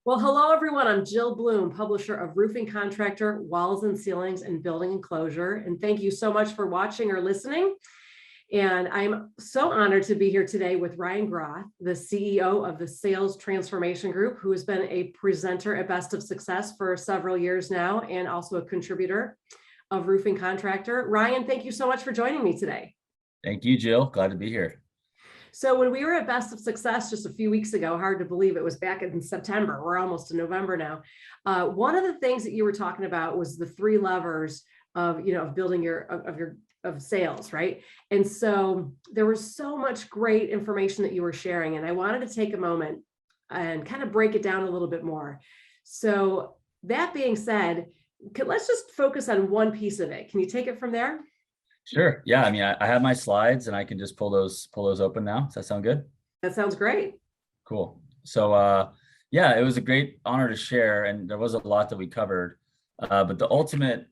Well, hello, everyone. I'm Jill Bloom, publisher of Roofing Contractor, Walls and Ceilings, and Building Enclosure. And thank you so much for watching or listening. And I'm so honored to be here today with Ryan Groth, the CEO of the Sales Transformation Group, who has been a presenter at Best of Success for several years now, and also a contributor of Roofing Contractor. Ryan, thank you so much for joining me today. Thank you, Jill. Glad to be here. So when we were at Best of Success just a few weeks ago, hard to believe it was back in September, we're almost in November now. One of the things that you were talking about was the three levers of, of building of sales, right? And so there was so much great information that you were sharing, and I wanted to take a moment and kind of break it down a little bit more. So that being said, let's just focus on one piece of it. Can you take it from there? Sure. Yeah. I mean, I have my slides and I can just pull those open now. Does that sound good? That sounds great. Cool. So, yeah, it was a great honor to share, and there was a lot that we covered. But the ultimate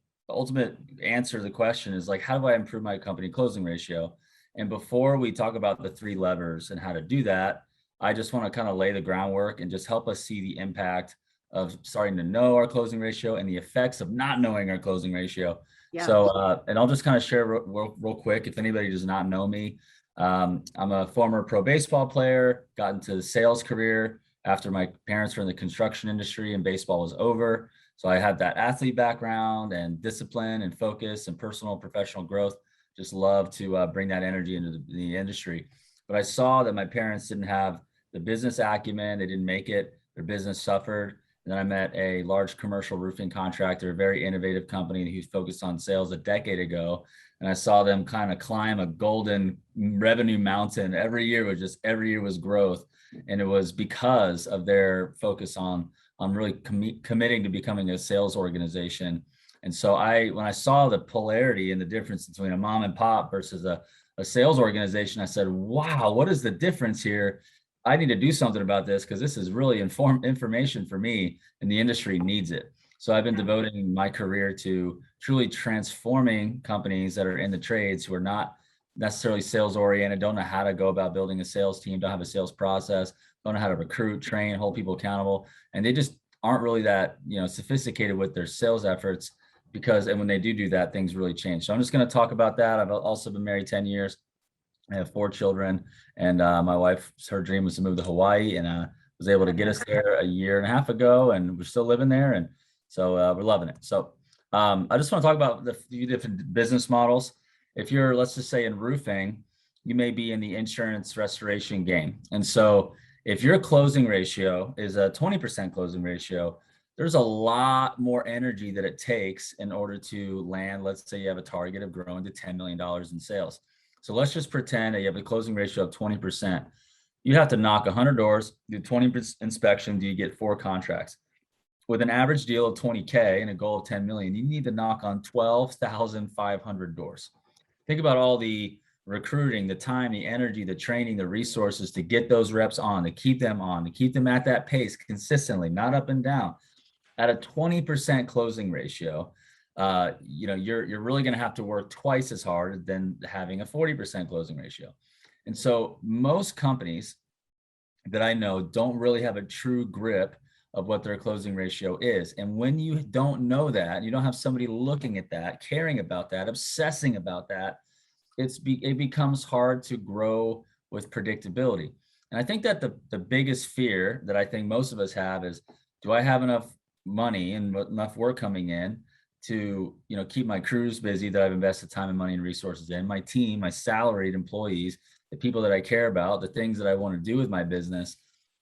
answer to the question is like, how do I improve my company closing ratio? And before we talk about the three levers and how to do that, I just want to kind of lay the groundwork and just help us see the impact of starting to know our closing ratio and the effects of not knowing our closing ratio. Yeah. So, and I'll just kind of share real quick. If anybody does not know me, I'm a former pro baseball player, got into the sales career after my parents were in the construction industry and baseball was over. So I had that athlete background and discipline and focus and personal and professional growth. Just love to bring that energy into the industry. But I saw that my parents didn't have the business acumen. They didn't make it. Their business suffered. And then I met a large commercial roofing contractor, a very innovative company who's focused on sales a decade ago. And I saw them kind of climb a golden revenue mountain every year. Every year was growth. And it was because of their focus on really committing to becoming a sales organization. And so when I saw the polarity and the difference between a mom and pop versus a sales organization, I said, wow, what is the difference here? I need to do something about this because this is really information for me, and the industry needs it. So I've been devoting my career to truly transforming companies that are in the trades who are not necessarily sales oriented, don't know how to go about building a sales team, don't have a sales process, don't know how to recruit, train, hold people accountable. And they just aren't really that, sophisticated with their sales efforts and when they do that, things really change. So I'm just going to talk about that. I've also been married 10 years. I have 4 children, and my wife, her dream was to move to Hawaii, and was able to get us there a year and a half ago, and we're still living there, and so we're loving it. So I just want to talk about the few different business models. If you're, let's just say, in roofing, you may be in the insurance restoration game, and so if your closing ratio is a 20% closing ratio, there's a lot more energy that it takes in order to land. Let's say you have a target of growing to $10 million in sales. So let's just pretend that you have a closing ratio of 20%. You have to knock 100 doors, do 20% inspection, do you get 4 contracts? With an average deal of 20K and a goal of 10 million, you need to knock on 12,500 doors. Think about all the recruiting, the time, the energy, the training, the resources to get those reps on, to keep them at that pace consistently, not up and down. At a 20% closing ratio, you're really going to have to work twice as hard than having a 40% closing ratio. And so most companies that I know don't really have a true grip of what their closing ratio is. And when you don't know that, you don't have somebody looking at that, caring about that, obsessing about that, it becomes hard to grow with predictability. And I think that the biggest fear that I think most of us have is, do I have enough money and enough work coming in to keep my crews busy that I've invested time and money and resources in, my team, my salaried employees, the people that I care about, the things that I want to do with my business.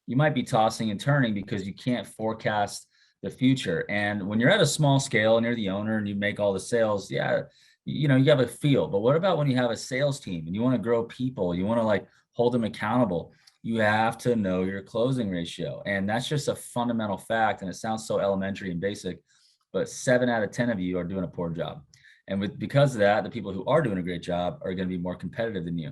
You might be tossing and turning because you can't forecast the future. And when you're at a small scale and you're the owner and you make all the sales, you have a feel. But what about when you have a sales team and you want to grow people, you want to hold them accountable? You have to know your closing ratio. And that's just a fundamental fact. And it sounds so elementary and basic, but 7 out of 10 of you are doing a poor job. And because of that, the people who are doing a great job are going to be more competitive than you.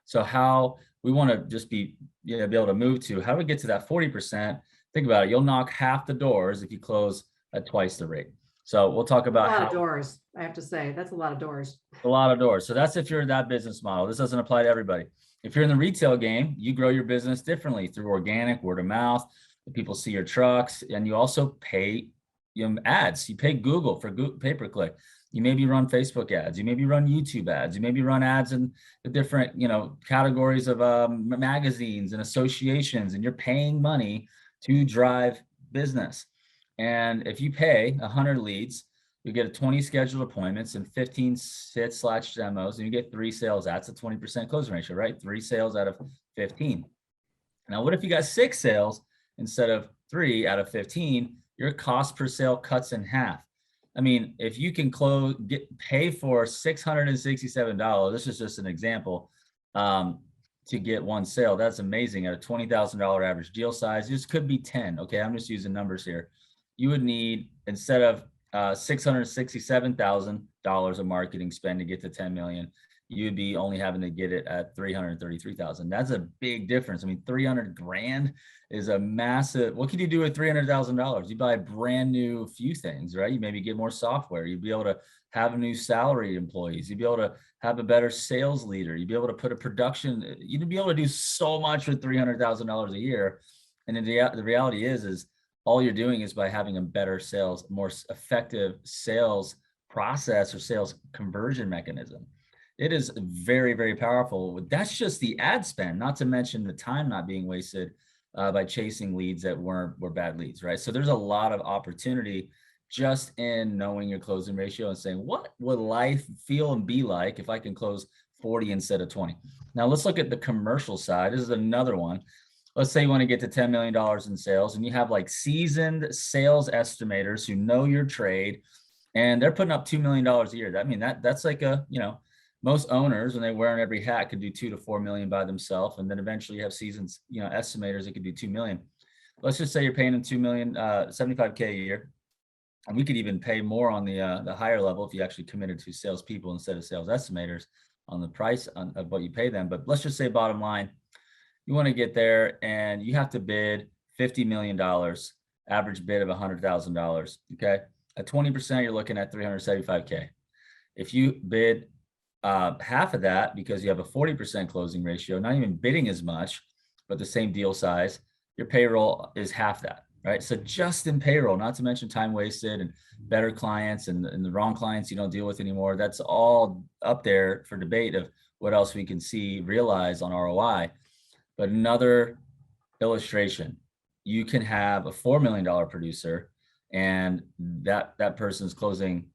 So how we want to just be able to move to, how do we get to that 40%? Think about it. You'll knock half the doors if you close at twice the rate. So we'll talk about a lot of doors. I have to say, that's a lot of doors. A lot of doors. So that's if you're in that business model. This doesn't apply to everybody. If you're in the retail game, you grow your business differently through organic, word of mouth. People see your trucks, and you also pay ads. You pay Google for pay-per-click. You maybe run Facebook ads. You maybe run YouTube ads. You maybe run ads in the different, categories of magazines and associations, and you're paying money to drive business. And if you pay 100 leads, you get 20 scheduled appointments and 15 sit/demos, and you get 3 sales. That's a 20% closing ratio, right? 3 sales out of 15. Now, what if you got 6 sales instead of 3 out of 15? Your cost per sale cuts in half. I mean, if you can pay for $667, this is just an example, to get 1 sale, that's amazing. At a $20,000 average deal size, this could be 10. Okay, I'm just using numbers here. You would need, instead of $667,000 of marketing spend to get to 10 million, you'd be only having to get it at 333,000. That's a big difference. I mean, 300 grand is a massive. What can you do with $300,000? You buy a brand new few things, right? You maybe get more software. You'd be able to have a new salary employees. You'd be able to have a better sales leader. You'd be able to put a production. You'd be able to do so much with $300,000 a year. And the reality is all you're doing is by having a better sales, more effective sales process or sales conversion mechanism. It is very, very powerful. That's just the ad spend, not to mention the time not being wasted by chasing leads that were bad leads, right? So there's a lot of opportunity just in knowing your closing ratio and saying, what would life feel and be like if I can close 40 instead of 20? Now let's look at the commercial side. This is another one. Let's say you want to get to $10 million in sales, and you have like seasoned sales estimators who know your trade, and they're putting up $2 million a year. That's like most owners, when they wear every hat, could do 2 to 4 million by themselves. And then eventually you have seasoned, estimators that could do 2 million. Let's just say you're paying them 2 million, 75K a year. And we could even pay more on the higher level if you actually committed to salespeople instead of sales estimators on the price of what you pay them. But let's just say bottom line, you want to get there and you have to bid $50 million, average bid of $100,000. Okay. At 20%, you're looking at 375K. If you bid half of that, because you have a 40% closing ratio, not even bidding as much, but the same deal size, your payroll is half that, right? So just in payroll, not to mention time wasted and better clients and the wrong clients you don't deal with anymore. That's all up there for debate of what else we can realize on ROI. But another illustration, you can have a $4 million producer and that person's closing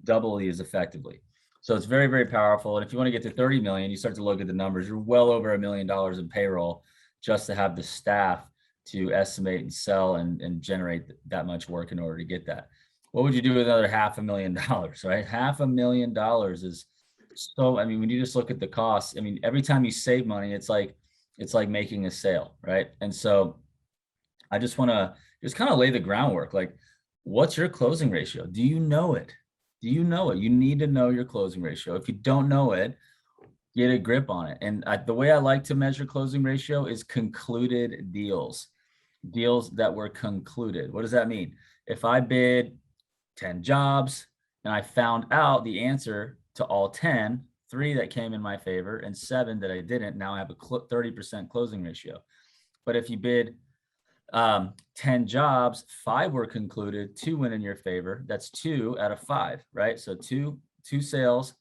doubly as effectively. So it's very, very powerful. And if you want to get to 30 million, you start to look at the numbers, you're well over $1 million in payroll just to have the staff to estimate and sell and generate that much work in order to get that. What would you do with another $500,000, right? $500,000 is so, when you just look at the costs, every time you save money, it's like making a sale, right? And so I just want to kind of lay the groundwork. Like, what's your closing ratio? Do you know it? Do you know it? You need to know your closing ratio. If you don't know it, get a grip on it. And the way I like to measure closing ratio is concluded deals that were concluded. What does that mean? If I bid 10 jobs and I found out the answer to all 10, 3 that came in my favor and 7 that I didn't, now I have a 30% closing ratio. But if you bid 10 jobs, 5 were concluded, 2 went in your favor. That's 2 out of 5, right? So two sales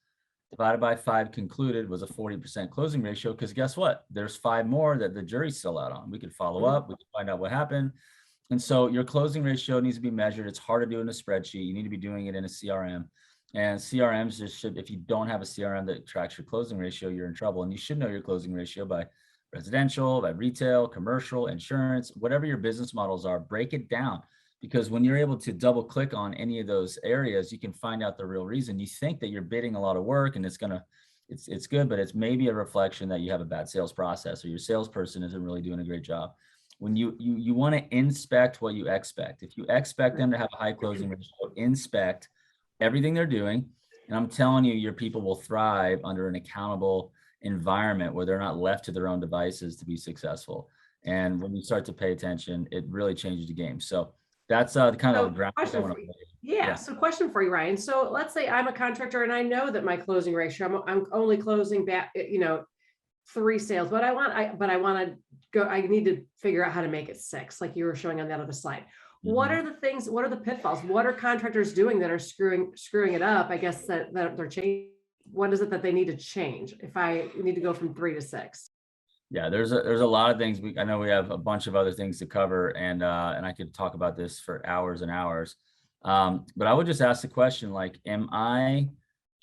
divided by 5 concluded was a 40% closing ratio. Because guess what? There's 5 more that the jury's still out on. We could follow up. We can find out what happened. And so your closing ratio needs to be measured. It's hard to do in a spreadsheet. You need to be doing it in a CRM. And CRMs if you don't have a CRM that tracks your closing ratio, you're in trouble. And you should know your closing ratio by residential, by retail, commercial, insurance, whatever your business models are, break it down. Because when you're able to double click on any of those areas, you can find out the real reason. You think that you're bidding a lot of work and it's good, but it's maybe a reflection that you have a bad sales process or your salesperson isn't really doing a great job. When you want to inspect what you expect. If you expect them to have a high closing ratio, inspect everything they're doing. And I'm telling you, your people will thrive under an accountable environment where they're not left to their own devices to be successful. And when you start to pay attention, it really changes the game. So that's the kind of ground. So question for you, Ryan. So let's say I'm a contractor and I know that my closing ratio, I'm only closing back, 3 sales, but I want to go, I need to figure out how to make it 6, like you were showing on that other slide. What are the things, what are the pitfalls? What are contractors doing that are screwing it up? I guess that they're changing. What is it that they need to change if I need to go from 3 to 6? Yeah, there's a lot of things. I know we have a bunch of other things to cover, and I could talk about this for hours and hours. But I would just ask the question, like, am I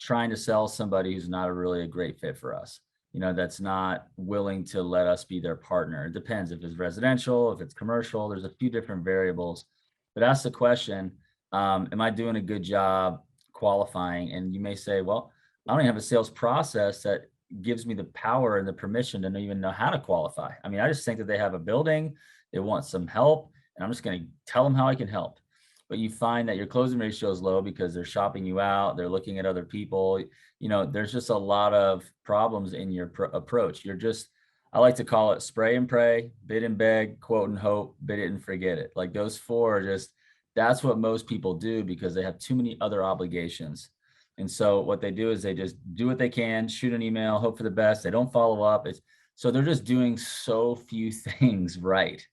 trying to sell somebody who's not really a great fit for us? That's not willing to let us be their partner. It depends if it's residential, if it's commercial, there's a few different variables. But ask the question, am I doing a good job qualifying? And you may say, well, I don't even have a sales process that gives me the power and the permission to even know how to qualify. I mean, I just think that they have a building, they want some help, and I'm just going to tell them how I can help. But you find that your closing ratio is low because they're shopping you out, they're looking at other people. There's just a lot of problems in your approach. I like to call it spray and pray, bid and beg, quote and hope, bid it and forget it. Like those 4 are that's what most people do because they have too many other obligations. And so what they do is they just do what they can, shoot an email, hope for the best. They don't follow up. So they're just doing so few things right.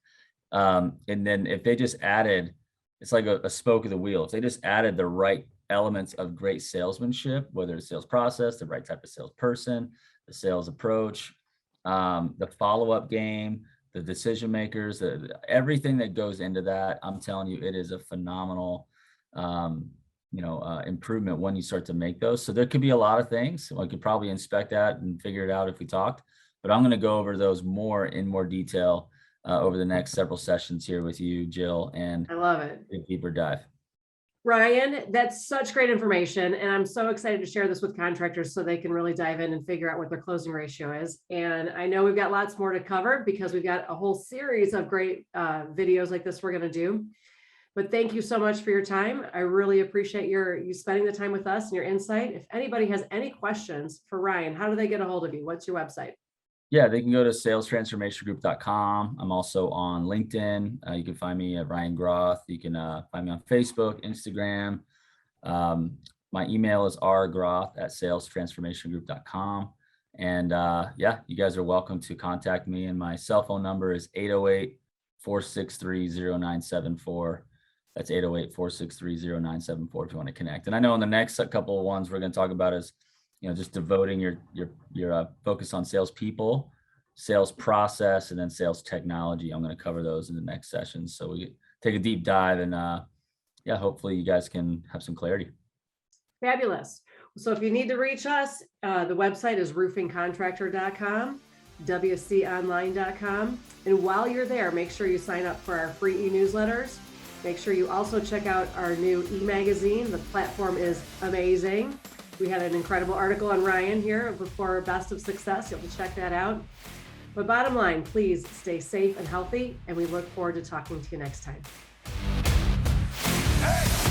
And then if they just added, it's like a spoke of the wheel. If they just added the right elements of great salesmanship, whether it's sales process, the right type of salesperson, the sales approach, the follow-up game, the decision makers, everything that goes into that, I'm telling you, it is a phenomenal improvement when you start to make those. So there could be a lot of things. I could probably inspect that and figure it out if we talked, but I'm going to go over those in more detail over the next several sessions here with you, Jill, and I love it. A deeper dive. Ryan, that's such great information. And I'm so excited to share this with contractors so they can really dive in and figure out what their closing ratio is. And I know we've got lots more to cover because we've got a whole series of great videos like this we're going to do. But thank you so much for your time. I really appreciate you spending the time with us and your insight. If anybody has any questions for Ryan, how do they get a hold of you? What's your website? Yeah, they can go to salestransformationgroup.com. I'm also on LinkedIn. You can find me at Ryan Groth. You can find me on Facebook, Instagram. My email is rgroth@salestransformationgroup.com. And you guys are welcome to contact me. And my cell phone number is 808-463-0974. That's 808-463-0974 if you want to connect. And I know in the next couple of ones we're going to talk about is, just devoting your focus on salespeople, sales process, and then sales technology. I'm going to cover those in the next session. So we take a deep dive and hopefully you guys can have some clarity. Fabulous. So if you need to reach us, the website is roofingcontractor.com, wconline.com. And while you're there, make sure you sign up for our free e-newsletters. Make sure you also check out our new e-magazine. The platform is amazing. We had an incredible article on Ryan here before Best of Success. You'll have to check that out. But bottom line, please stay safe and healthy, and we look forward to talking to you next time. Hey!